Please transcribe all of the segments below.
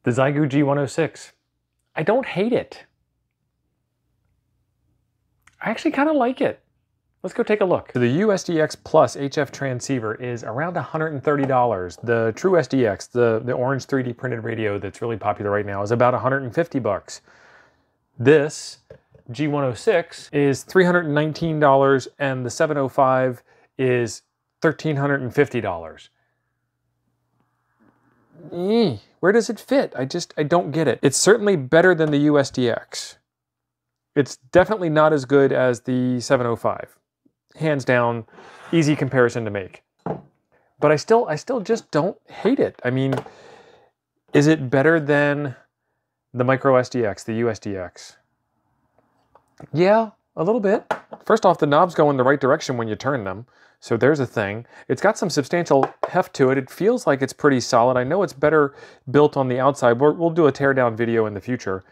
The Xiegu G106. I don't hate it. I actually kind of like it. Let's go take a look. So the USDX Plus HF transceiver is around $130. The True SDX, the orange 3D printed radio that's really popular right now, is about 150 bucks. This G106 is $319 and the 705 is $1,350. Where does it fit? I don't get it. It's certainly better than the USDX. It's definitely not as good as the 705. Hands down, easy comparison to make. But I still just don't hate it. I mean, is it better than the micro SDX, the USDX? Yeah, a little bit. First off, the knobs go in the right direction when you turn them. So there's a thing. It's got some substantial heft to it. It feels like it's pretty solid. I know it's better built on the outside. We'll do a teardown video in the future.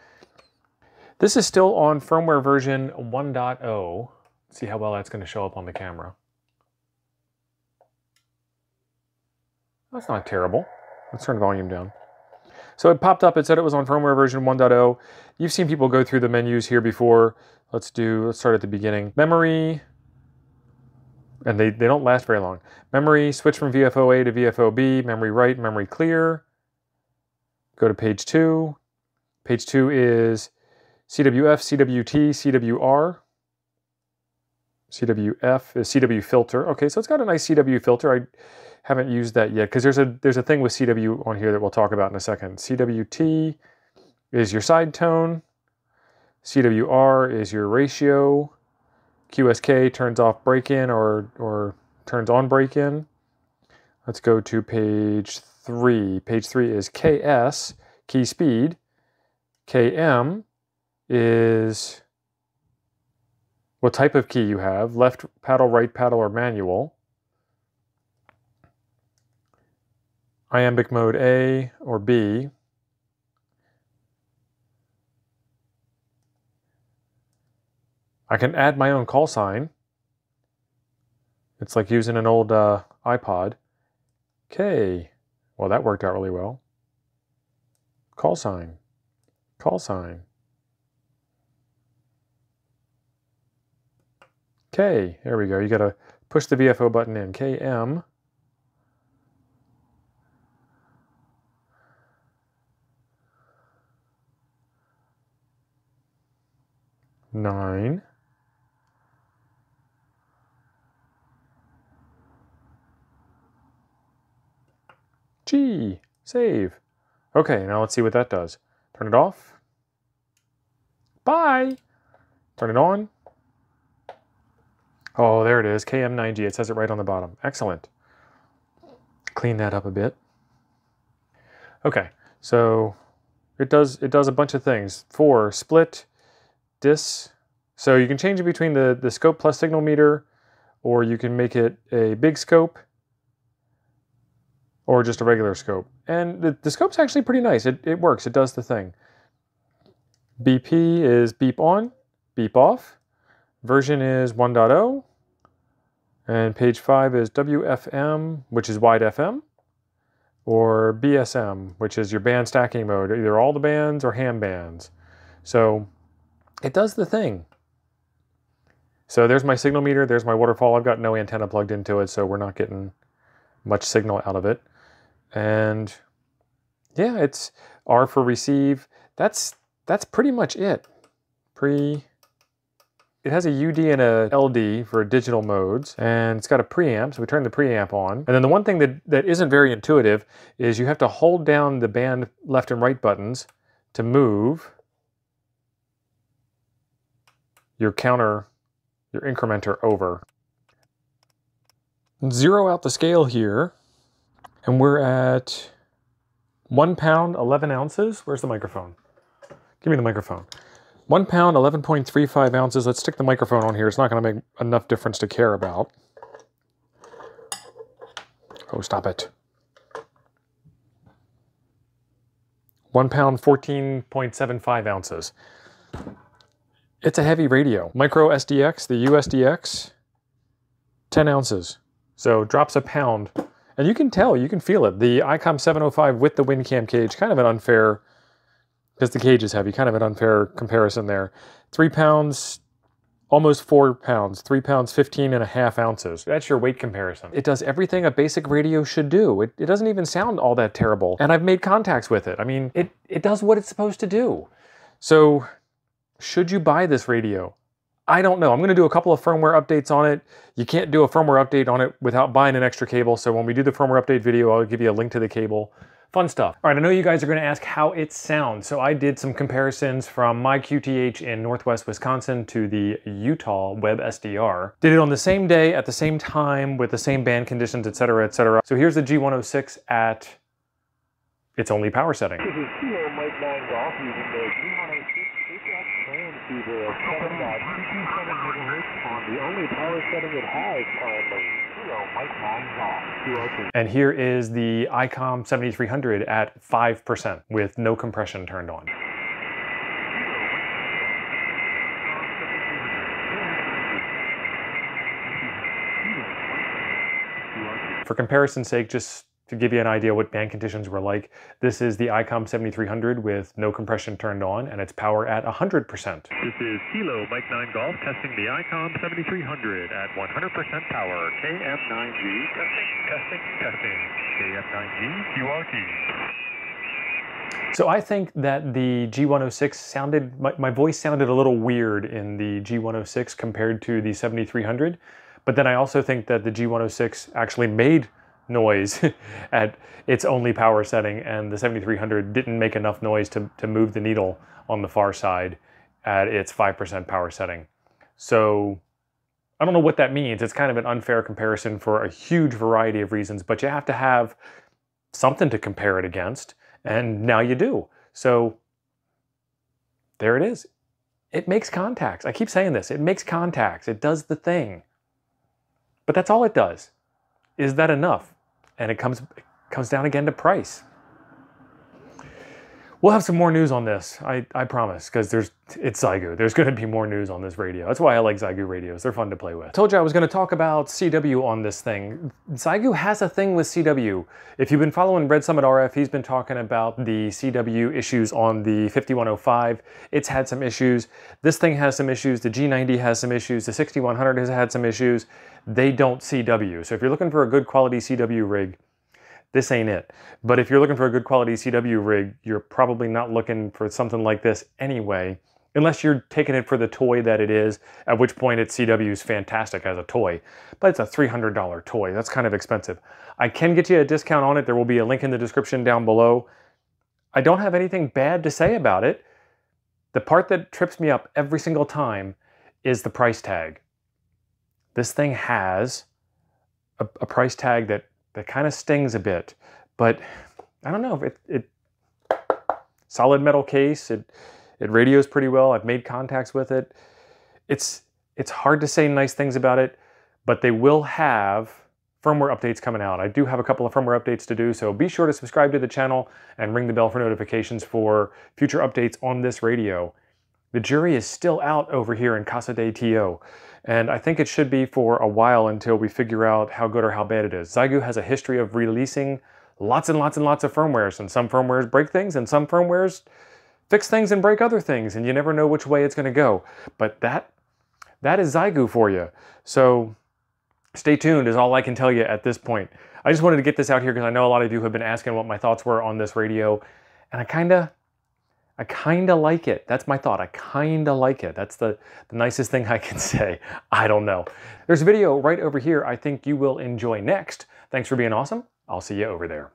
This is still on firmware version 1.0. See how well that's going to show up on the camera. That's not terrible. Let's turn the volume down. So it popped up, it said it was on firmware version 1.0. You've seen people go through the menus here before. Let's start at the beginning. Memory, and they don't last very long. Memory, switch from VFO-A to VFO-B, memory write, memory clear. Go to page 2. Page 2 is CWF, CWT, CWR. CWF is CW filter. Okay, so it's got a nice CW filter. I haven't used that yet because there's a thing with CW on here that we'll talk about in a second. CWT is your side tone. CWR is your ratio. QSK turns off break-in or turns on break-in. Let's go to page 3. Page 3 is KS, key speed. KM is what type of key you have, left paddle, right paddle, or manual. Iambic mode A or B. I can add my own call sign. It's like using an old iPod. K. Well, that worked out really well. Call sign. Call sign. K. There we go. You got to push the VFO button in. KM. Nine. G. Save. Okay, now let's see what that does. Turn it off. Bye. Turn it on. Oh, there it is. KM9G. It says it right on the bottom. Excellent. Clean that up a bit. Okay, so it does a bunch of things. 4, split, dis. So you can change it between the scope plus signal meter, or you can make it a big scope, or just a regular scope. And the scope's actually pretty nice. It works. It does the thing. BP is beep on, beep off. Version is 1.0. And page 5 is WFM, which is wide FM, or BSM, which is your band stacking mode, either all the bands or ham bands. So it does the thing. So there's my signal meter, there's my waterfall. I've got no antenna plugged into it, so we're not getting much signal out of it. And yeah, it's R for receive. That's pretty much it. It has a UD and a LD for digital modes, and it's got a preamp, so we turn the preamp on. And then the one thing that isn't very intuitive is you have to hold down the band left and right buttons to move your incrementer over. Zero out the scale here, and we're at 1 pound, 11 ounces. Where's the microphone? Give me the microphone. 1 pound, 11.35 ounces. Let's stick the microphone on here. It's not going to make enough difference to care about. Oh, stop it. 1 pound, 14.75 ounces. It's a heavy radio. Micro SDX, the USDX, 10 ounces. So drops a pound And you can tell, you can feel it. The ICOM 705 with the WinCam cage, kind of an unfair, because the cage is heavy, kind of an unfair comparison there. 3 pounds, almost 4 pounds, 3 pounds, 15.5 ounces. That's your weight comparison. It does everything a basic radio should do. It doesn't even sound all that terrible. And I've made contacts with it. I mean, it does what it's supposed to do. So, should you buy this radio? I don't know. I'm going to do a couple of firmware updates on it. You can't do a firmware update on it without buying an extra cable. So when we do the firmware update video, I'll give you a link to the cable. Fun stuff. All right, I know you guys are going to ask how it sounds. So I did some comparisons from my QTH in Northwest Wisconsin to the Utah Web SDR. Did it on the same day, at the same time, with the same band conditions, etc., etc. So here's the G106 at its only power setting. This is Xiegu Mike 9 Golf using the G106 HX transceiver of 7.227 GHz on the only power setting it has currently. Xiegu Mike 9 Golf. And here is the ICOM 7300 at 5% with no compression turned on. For comparison's sake, just to give you an idea what band conditions were like, this is the ICOM 7300 with no compression turned on and its power at 100%. This is Kilo Mike 9 Golf testing the ICOM 7300 at 100% power. KM9G testing. KM9G QRT. So I think that the G106 sounded, my voice sounded a little weird in the G106 compared to the 7300, but then I also think that the G106 actually made noise at its only power setting, and the 7300 didn't make enough noise to move the needle on the far side at its 5% power setting. So I don't know what that means. It's kind of an unfair comparison for a huge variety of reasons, but you have to have something to compare it against, and now you do. So there it is. It makes contacts. I keep saying this. It makes contacts. It does the thing. But that's all it does. Is that enough? And it comes down again to price. We'll have some more news on this, I promise, because it's Xiegu. There's going to be more news on this radio. That's why I like Xiegu radios. They're fun to play with. I told you I was going to talk about CW on this thing. Xiegu has a thing with CW. If you've been following Red Summit RF, he's been talking about the CW issues on the 5105. It's had some issues. This thing has some issues. The G90 has some issues. The 6100 has had some issues. They don't CW. So if you're looking for a good quality CW rig, this ain't it. But if you're looking for a good quality CW rig, you're probably not looking for something like this anyway, unless you're taking it for the toy that it is, at which point its CW is fantastic as a toy. But it's a $300 toy. That's kind of expensive. I can get you a discount on it. There will be a link in the description down below. I don't have anything bad to say about it. The part that trips me up every single time is the price tag. This thing has a price tag that kind of stings a bit, but I don't know if it solid metal case, it radios pretty well. I've made contacts with it. It's hard to say nice things about it, but they will have firmware updates coming out. I do have a couple of firmware updates to do, so be sure to subscribe to the channel and ring the bell for notifications for future updates on this radio. The jury is still out over here in Casa de Tio, and I think it should be for a while until we figure out how good or how bad it is. Xiegu has a history of releasing lots and lots and lots of firmwares, and some firmwares break things, and some firmwares fix things and break other things, and you never know which way it's going to go. But that is Xiegu for you. So stay tuned is all I can tell you at this point. I just wanted to get this out here because I know a lot of you have been asking what my thoughts were on this radio, and I kind of like it. That's my thought. I kind of like it. That's the nicest thing I can say. I don't know. There's a video right over here I think you will enjoy next. Thanks for being awesome. I'll see you over there.